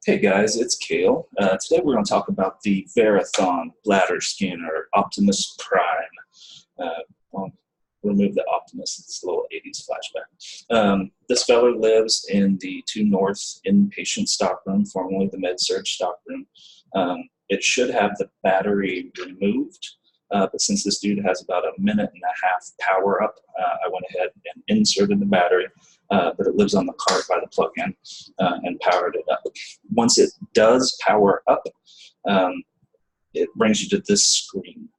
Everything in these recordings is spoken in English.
Hey guys, it's Kale. Today we're going to talk about the Verathon bladder scanner, Optimus Prime. I'll remove the Optimus, it's a little 80s flashback. This fella lives in the 2 North inpatient stockroom, formerly the med-surg stockroom. It should have the battery removed, but since this dude has about a minute and a half power up, I went ahead and inserted the battery. But it lives on the cart by the plug-in and powered it up. Once it does power up, it brings you to this screen.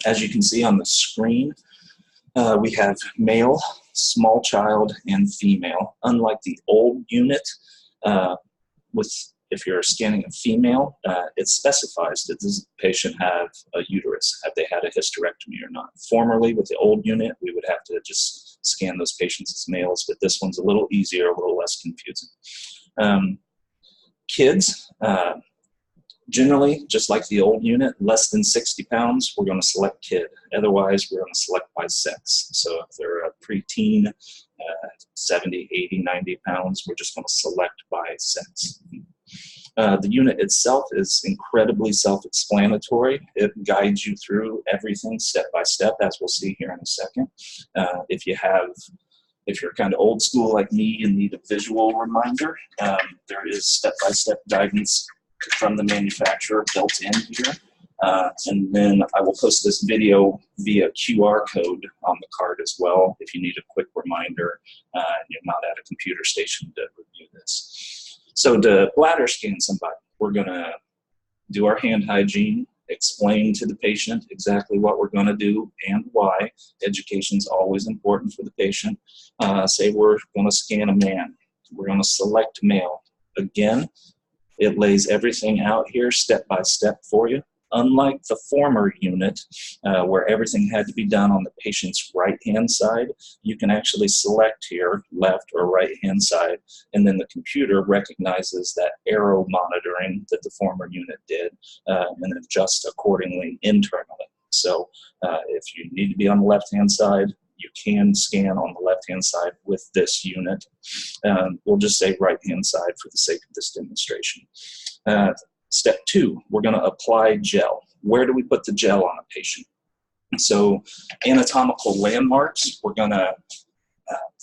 As you can see on the screen, we have male, small child, and female. Unlike the old unit, if you're scanning a female, it specifies that does the patient have a uterus, have they had a hysterectomy or not. Formerly, with the old unit, we would have to just scan those patients as males, but this one's a little easier, a little less confusing. Kids, generally, just like the old unit, less than 60 pounds, we're going to select kid. Otherwise, we're going to select by sex. So if they're a preteen, 70, 80, 90 pounds, we're just going to select by sex. The unit itself is incredibly self-explanatory. It guides you through everything step by step, as we'll see here in a second. If you're kind of old school like me and need a visual reminder, there is step-by-step guidance from the manufacturer built in here. And then I will post this video via QR code on the card as well if you need a quick reminder and you're not at a computer station to review this. So to bladder scan somebody, we're going to do our hand hygiene, explain to the patient exactly what we're going to do and why. Education is always important for the patient. Say we're going to scan a man. We're going to select male. Again, it lays everything out here step by step for you. Unlike the former unit, where everything had to be done on the patient's right-hand side, you can actually select here, left or right-hand side, and then the computer recognizes that arrow monitoring that the former unit did and adjusts accordingly internally. So if you need to be on the left-hand side, you can scan on the left-hand side with this unit. We'll just say right-hand side for the sake of this demonstration. Step 2, we're going to apply gel. Where do we put the gel on a patient? So anatomical landmarks, we're going to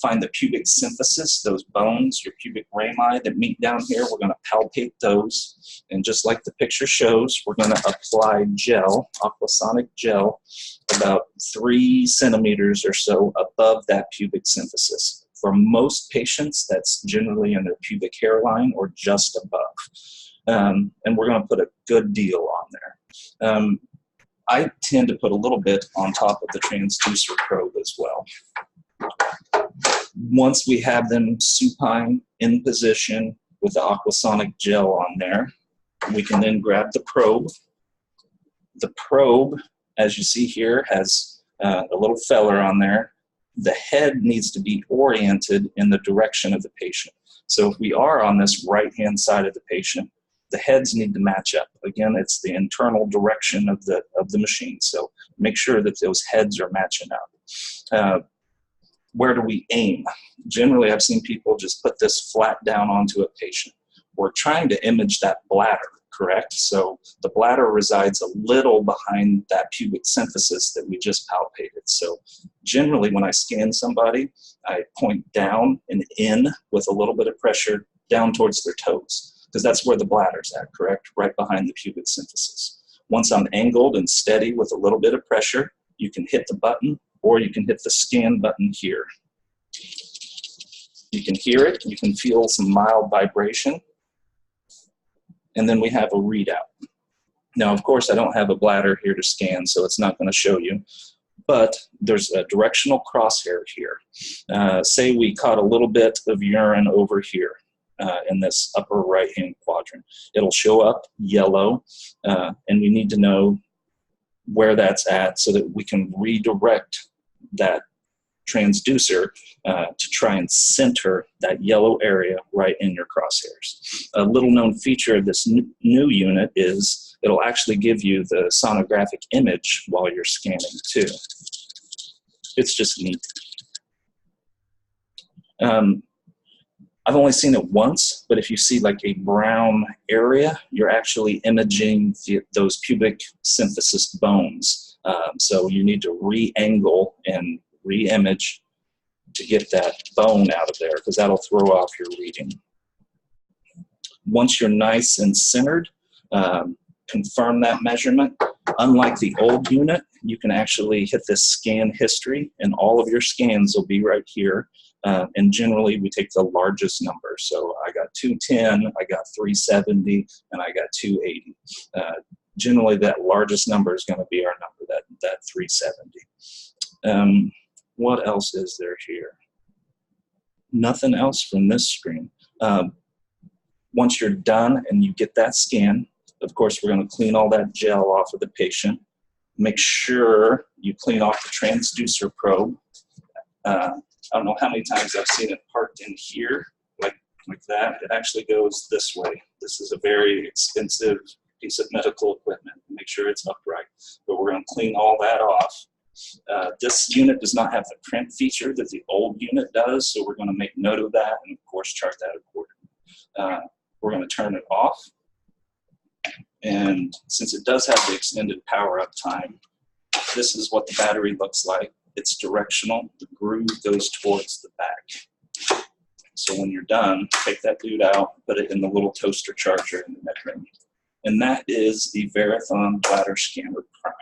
find the pubic symphysis, those bones, your pubic rami that meet down here. We're going to palpate those. And just like the picture shows, we're going to apply gel, aquasonic gel, about 3 centimeters or so above that pubic symphysis. For most patients, that's generally in their pubic hairline or just above. And we're going to put a good deal on there. I tend to put a little bit on top of the transducer probe as well. Once we have them supine in position with the aquasonic gel on there, we can then grab the probe. The probe, as you see here, has a little feller on there. The head needs to be oriented in the direction of the patient. So if we are on this right-hand side of the patient, the heads need to match up. Again, it's the internal direction of the machine. So make sure that those heads are matching up. Where do we aim? Generally, I've seen people just put this flat down onto a patient. We're trying to image that bladder, correct? So the bladder resides a little behind that pubic symphysis that we just palpated. So generally, when I scan somebody, I point down and in with a little bit of pressure down towards their toes, because that's where the bladder's at, correct? Right behind the pubic symphysis. Once I'm angled and steady with a little bit of pressure, you can hit the button or you can hit the scan button here. You can hear it, you can feel some mild vibration, and then we have a readout. Now, of course, I don't have a bladder here to scan, so it's not going to show you, but there's a directional crosshair here. Say we caught a little bit of urine over here. In this upper right-hand quadrant. It'll show up yellow, and we need to know where that's at so that we can redirect that transducer to try and center that yellow area right in your crosshairs. A little known feature of this new unit is it'll actually give you the sonographic image while you're scanning too. It's just neat. I've only seen it once, but if you see like a brown area, you're actually imaging those pubic symphysis bones. So you need to re-angle and re-image to get that bone out of there, because that'll throw off your reading. Once you're nice and centered, confirm that measurement. Unlike the old unit, you can actually hit this scan history, and all of your scans will be right here. And generally, we take the largest number. So I got 210, I got 370, and I got 280. Generally, that largest number is going to be our number, that 370. What else is there here? Nothing else from this screen. Once you're done and you get that scan, of course, we're going to clean all that gel off of the patient. Make sure you clean off the transducer probe. I don't know how many times I've seen it parked in here, like that. It actually goes this way. This is a very expensive piece of medical equipment. Make sure it's upright. But we're going to clean all that off. This unit does not have the print feature that the old unit does, so we're going to make note of that and, of course, chart that accordingly. We're going to turn it off. And since it does have the extended power up time, this is what the battery looks like. It's directional. The groove goes towards the back. So when you're done, take that dude out, put it in the little toaster charger in the bedroom. And that is the Verathon Bladderscan Prime.